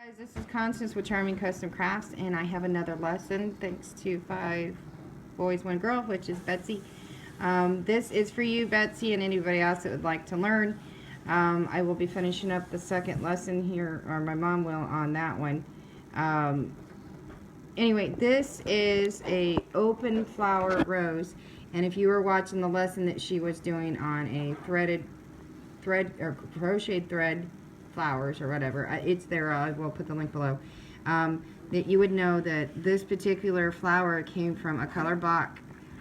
Guys, this is Constance with Charming Custom Crafts, and I have another lesson thanks to 5 boys, 1 girl, which is Betsy. This is for you, Betsy, and anybody else that would like to learn. I will be finishing up the second lesson here, or my mom will, on that one. Anyway, this is a open flower rose, and if you were watching the lesson that she was doing on a threaded thread or crocheted thread flowers or whatever, it's there. I will put the link below. That you would know that this particular flower came from a color block.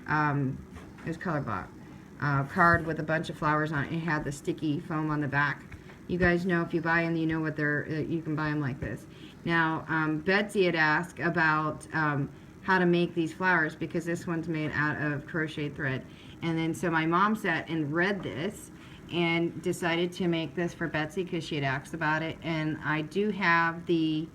It was color block card with a bunch of flowers on it. It had the sticky foam on the back. You guys know, if you buy them, you know what they're. You can buy them like this. Now, Betsy had asked about how to make these flowers because this one's made out of crochet thread. And then so my mom sat and read this and decided to make this for Betsy because she had asked about it. And I do have the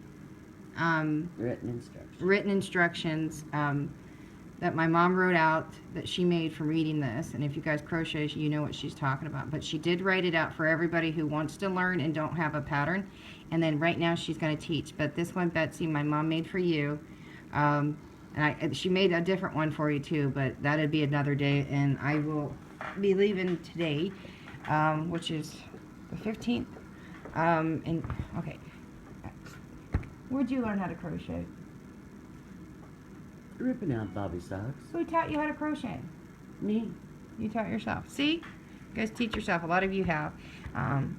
written instructions that my mom wrote out that she made from reading this. And if you guys crochet, you know what she's talking about. But she did write it out for everybody who wants to learn and don't have a pattern. And then right now she's going to teach. But this one, Betsy, my mom made for you. And she made a different one for you too, but that'd be another day. And I will be leaving today, which is the 15th. And okay, where'd you learn how to crochet? Ripping out Bobby socks. Who taught you how to crochet? Me. You taught yourself. See? You guys teach yourself. A lot of you have.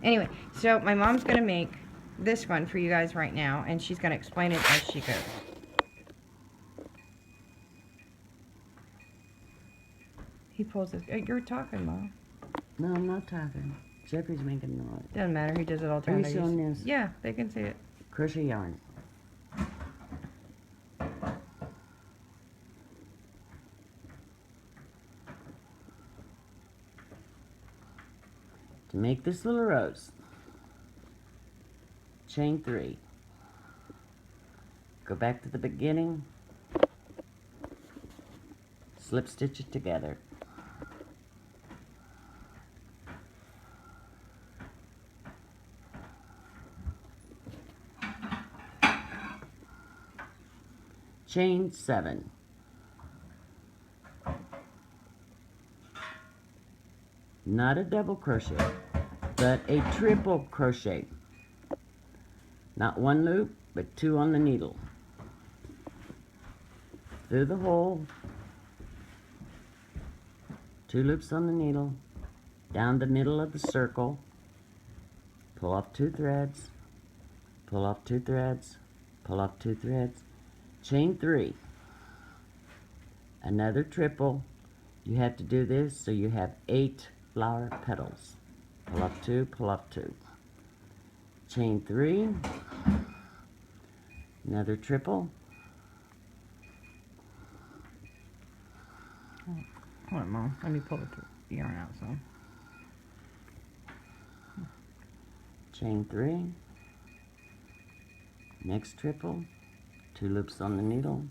Anyway, so my mom's going to make this one for you guys right now, and she's going to explain it as she goes. He pulls this. You're talking, Mom. No, I'm not talking. Jeffrey's making noise. Doesn't matter. He does it all the time. Are you showing this? Yeah, they can see it. Crochet yarn. To make this little rose, chain 3. Go back to the beginning. Slip stitch it together. Chain 7. Not a double crochet, but a triple crochet. Not 1 loop, but 2 on the needle. Through the hole, 2 loops on the needle, down the middle of the circle, pull off 2 threads, pull off 2 threads, pull off 2 threads, chain 3, another triple. You have to do this so you have 8 flower petals. Pull off 2, pull off 2, chain 3, another triple. Hold on, Mom. Let me pull the yarn out some. Chain 3, next triple, 2 loops on the needle,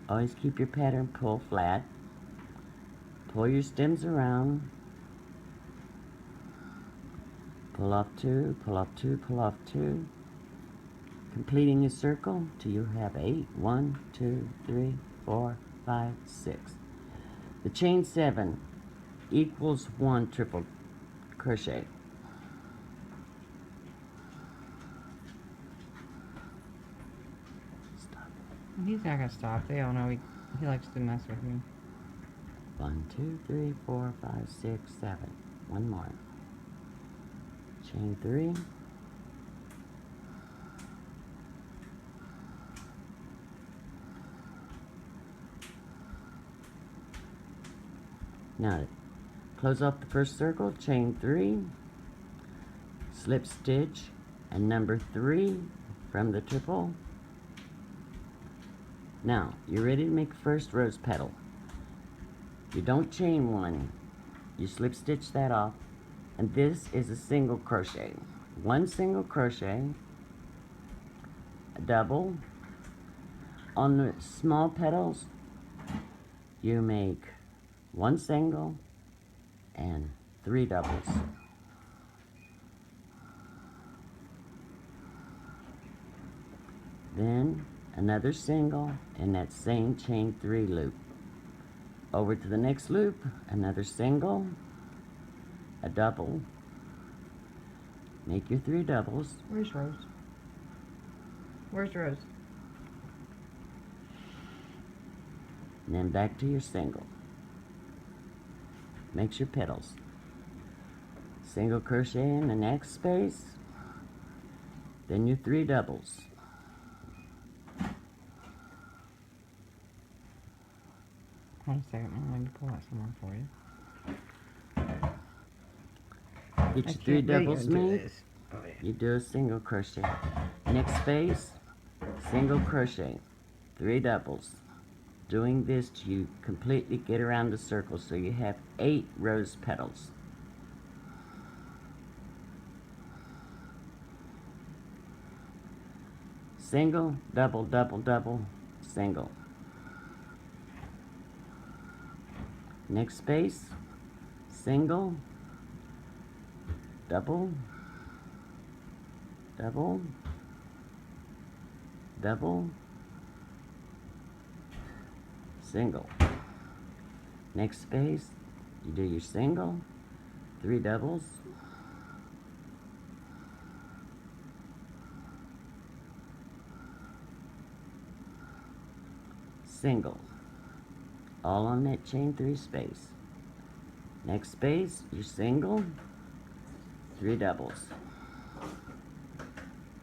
always keep your pattern pull flat, pull your stems around, pull off 2, pull off 2, pull off 2, completing a circle till you have 8. 1, 2, 3, 4, 5, 6. The chain 7 equals 1 triple crochet. Stop. He's not gonna stop. They all know he likes to mess with me. 1, 2, 3, 4, 5, 6, 7. 1 more. Chain 3. Now to close off the first circle, chain 3, slip stitch, and number 3 from the triple. Now you're ready to make the first rose petal. You don't chain 1, you slip stitch that off, and this is a single crochet. 1 single crochet, a double, On the small petals, you make 1 single and 3 doubles. Then another single in that same chain 3 loop. Over to the next loop, another single, a double, make your 3 doubles. Where's Rose? Where's Rose? And then back to your single. Makes your petals. Single crochet in the next space, then your 3 doubles. Hold a second, I'm going to pull out some more for you. Get your 3 doubles made. Oh, yeah. You do a single crochet. Next space, single crochet, 3 doubles. Doing this till you completely get around the circle, so you have 8 rose petals. Single, double, double, double, single. Next space, single, double, double, double, single. Next space, you do your single, 3 doubles, single, all on that chain 3 space. Next space, your single, 3 doubles.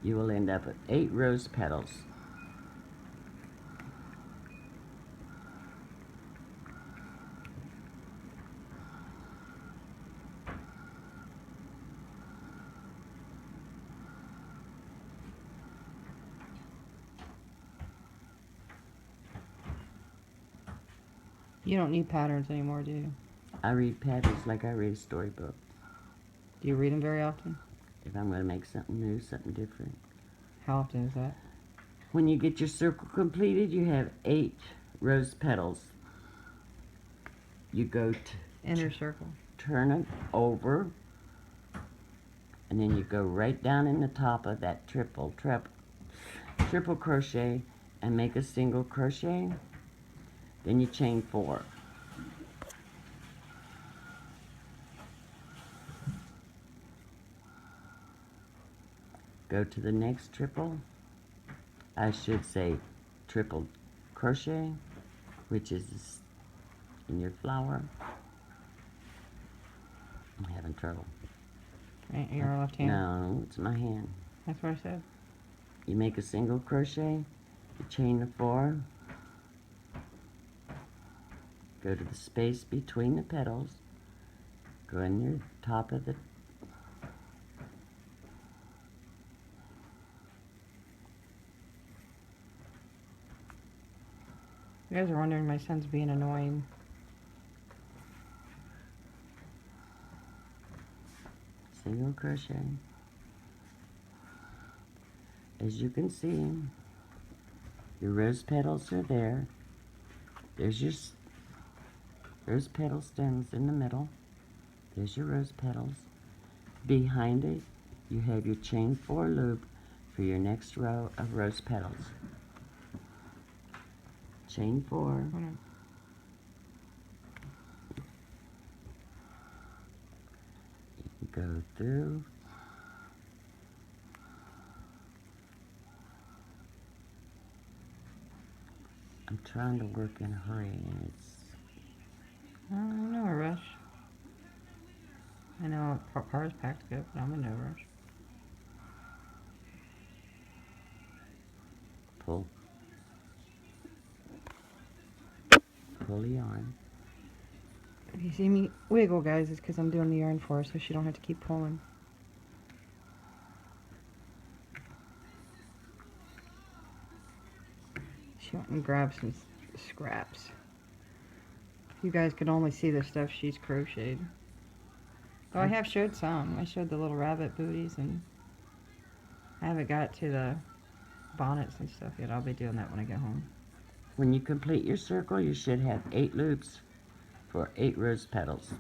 You will end up with 8 rose petals. You don't need patterns anymore, do you? I read patterns like I read a storybook. Do you read them very often? If I'm going to make something new, something different. How often is that? When you get your circle completed, you have 8 rose petals. You go to Inner circle. turn it over, and then you go right down in the top of that triple crochet and make a single crochet. Then you chain 4. Go to the next triple crochet, which is in your flower. I'm having trouble. Right, your left hand? No, it's my hand. That's what I said. You make a single crochet, you chain the 4, go to the space between the petals, go in your top of the You guys are wondering my son's being annoying. single crochet. As you can see, your rose petals are there. There's your rose petal stems in the middle. There's your rose petals. Behind it, you have your chain 4 loop for your next row of rose petals. Chain 4. Hold on. You go through. I'm trying to work in a hurry, and it's No rush. I know car's packed good, but I'm in no rush. pull the yarn. If you see me wiggle, guys, it's because I'm doing the yarn for her, so she don't have to keep pulling. She went and grabbed some scraps. You guys could only see the stuff she's crocheted. Oh, I have showed some. I showed the little rabbit booties, and I haven't got to the bonnets and stuff yet. I'll be doing that when I get home. When you complete your circle, you should have 8 loops for 8 rose petals.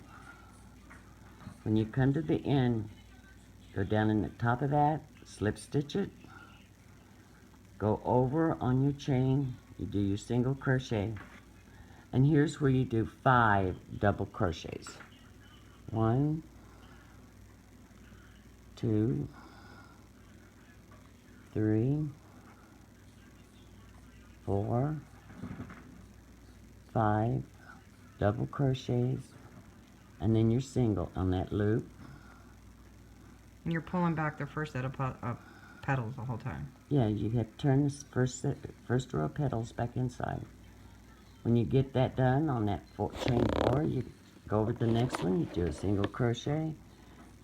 When you come to the end, go down in the top of that, slip stitch it, go over on your chain, you do your single crochet, and here's where you do 5 double crochets. 1, 2, 3, 4, 5 double crochets, and then your single on that loop. And you're pulling back the first set of petals the whole time. Yeah, you have to turn this first row of petals back inside. When you get that done on that chain 4, you go over to the next one, you do a single crochet,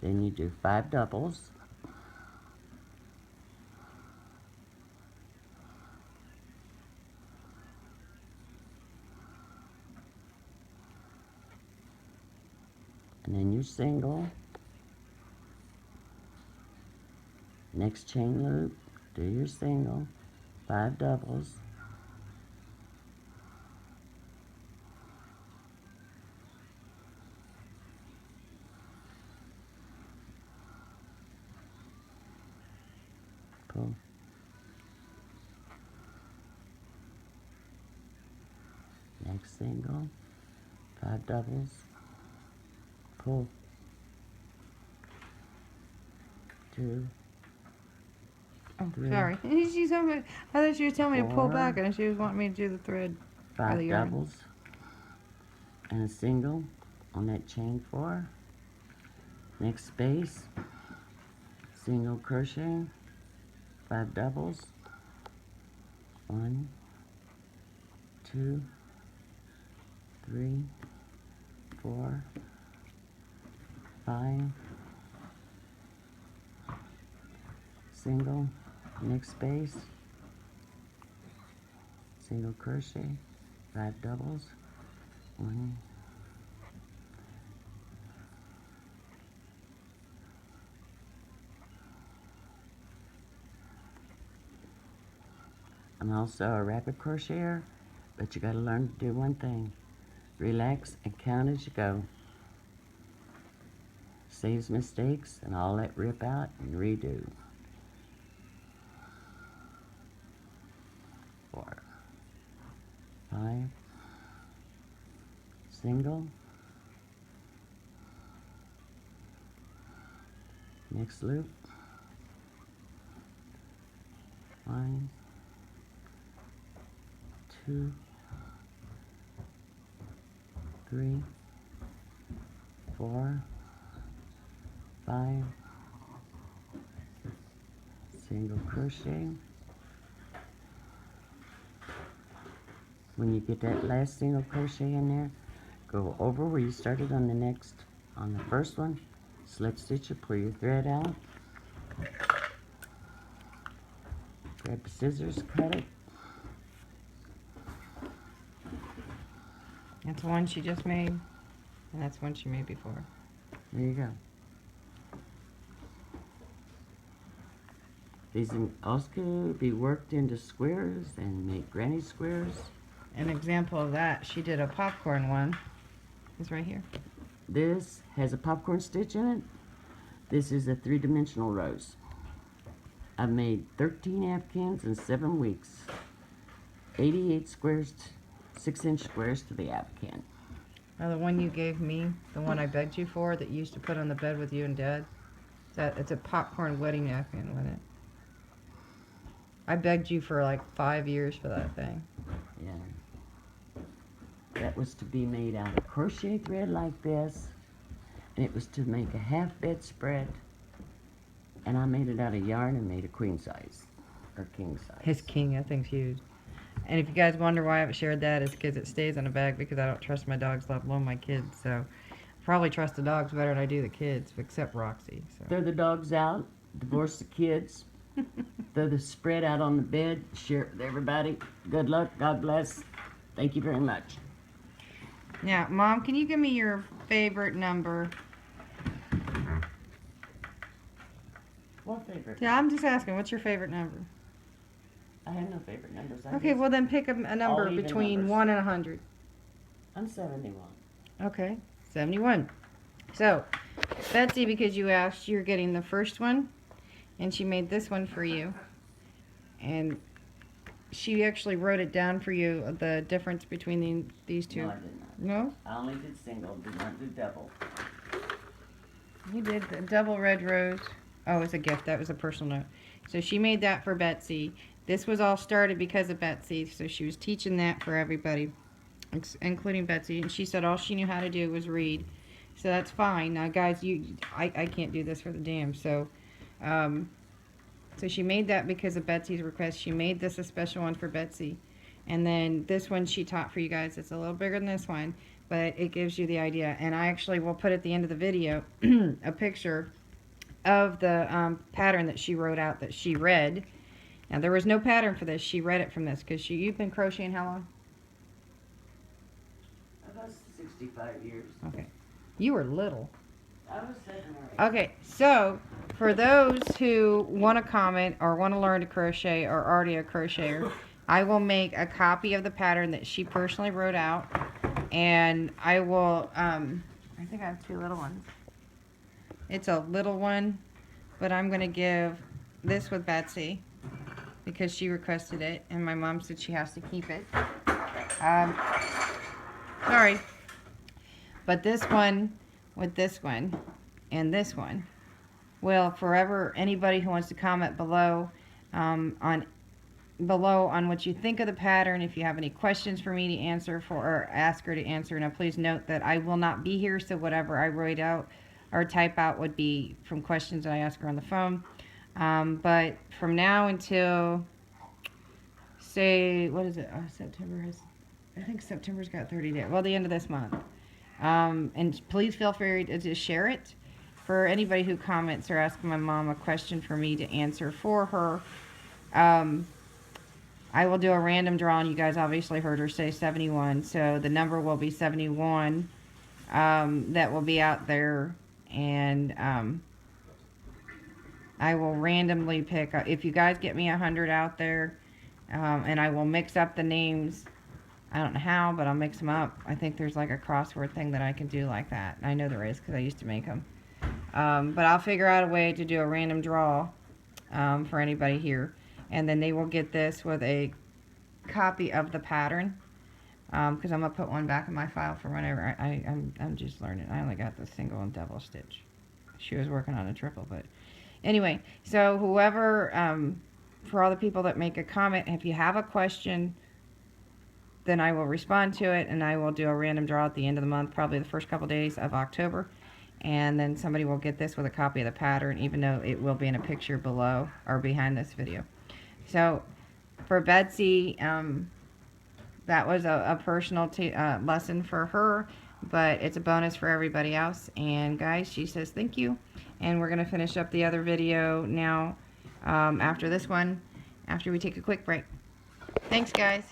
then you do 5 doubles, and then your single, next chain loop, do your single, 5 doubles, pull, next single, 5 doubles, pull, 2, Oh, 3, sorry. She's telling me, I thought she was telling me to pull 4, back, and she was wanting me to do the thread. 5 yarn. doubles, and a single on that chain 4. Next space, single crochet, 5 doubles, 1, 2, 3, 4, 5, single, next space, single crochet, 5 doubles, 1, I'm also a rapid crocheter, but you gotta learn to do one thing. Relax and count as you go. Saves mistakes, and I'll let rip out and redo. 4, 5, single, next loop, 1, 2, 3, 4, 5, single crochet. When you get that last single crochet in there, go over where you started on the first one, slip stitch it, pull your thread out, grab the scissors, cut it. That's one she just made, and that's one she made before. There you go. These can also be worked into squares and make granny squares. An example of that, she did a popcorn one. It's right here. This has a popcorn stitch in it. This is a 3-dimensional rose. I've made 13 napkins in 7 weeks. 88 squares, 6-inch squares to the napkin. Now the one you gave me, the one I begged you for, that you used to put on the bed with you and Dad, it's a popcorn wedding napkin, wasn't it? I begged you for like 5 years for that thing. Yeah. That was to be made out of crochet thread like this, and it was to make a half bedspread, and I made it out of yarn and made a queen size, or king size. His king, that thing's huge. And if you guys wonder why I haven't shared that, it's because it stays in a bag because I don't trust my dogs, let alone my kids. So I probably trust the dogs better than I do the kids, except Roxy. So. Throw the dogs out, divorce the kids, throw the spread out on the bed, share it with everybody. Good luck, God bless. Thank you very much. Now, Mom, can you give me your favorite number? What favorite? Yeah, I'm just asking, what's your favorite number? I have no favorite numbers. Okay, well then pick a number even between numbers. 1 and 100. I'm 71. Okay, 71. So, Betsy, because you asked, you're getting the first one, and she made this one for you. And she actually wrote it down for you, the difference between these two. No, I did not. No? I only did single, did not do double. You did the double red rose. Oh, it's a gift. That was a personal note. So she made that for Betsy. This was all started because of Betsy, so she was teaching that for everybody, including Betsy. And she said all she knew how to do was read. So that's fine. Now, guys, I can't do this for the dam. So, so she made that because of Betsy's request. She made this a special one for Betsy. And then this one she taught for you guys. It's a little bigger than this one, but it gives you the idea. And I actually will put at the end of the video a picture of the pattern that she wrote out that she read. Now, there was no pattern for this. She read it from this because you've been crocheting how long? About 65 years. Okay. You were little. I was 7 or 8. Okay, so for those who want to comment or want to learn to crochet or are already a crocheter, I will make a copy of the pattern that she personally wrote out, and I will, I think I have 2 little ones. It's a little one, but I'm going to give this with Betsy because she requested it, and my mom said she has to keep it. Sorry. But this one with this one and this one will forever, anybody who wants to comment below on what you think of the pattern, if you have any questions for me to answer or ask her to answer. Now please note that I will not be here, so whatever I write out or type out would be from questions that I ask her on the phone. But from now until, say, what is it? September has, I think September's got 30 days. Well, the end of this month. And please feel free to just share it for anybody who comments or asks my mom a question for me to answer for her. I will do a random draw, and you guys obviously heard her say 71, so the number will be 71 that will be out there, and I will randomly pick, if you guys get me 100 out there, and I will mix up the names. I don't know how, but I'll mix them up. I think there's like a crossword thing that I can do like that. I know there is because I used to make them. But I'll figure out a way to do a random draw for anybody here. And then they will get this with a copy of the pattern. Because I'm going to put one back in my file for whenever. I'm just learning. I only got the single and double stitch. She was working on a triple. But anyway, so whoever, for all the people that make a comment, if you have a question, then I will respond to it, and I will do a random draw at the end of the month, probably the first couple days of October. And then somebody will get this with a copy of the pattern, even though it will be in a picture below or behind this video. So for Betsy, that was a personal lesson for her, but it's a bonus for everybody else. And guys, she says thank you. And we're going to finish up the other video now after this one, after we take a quick break. Thanks, guys.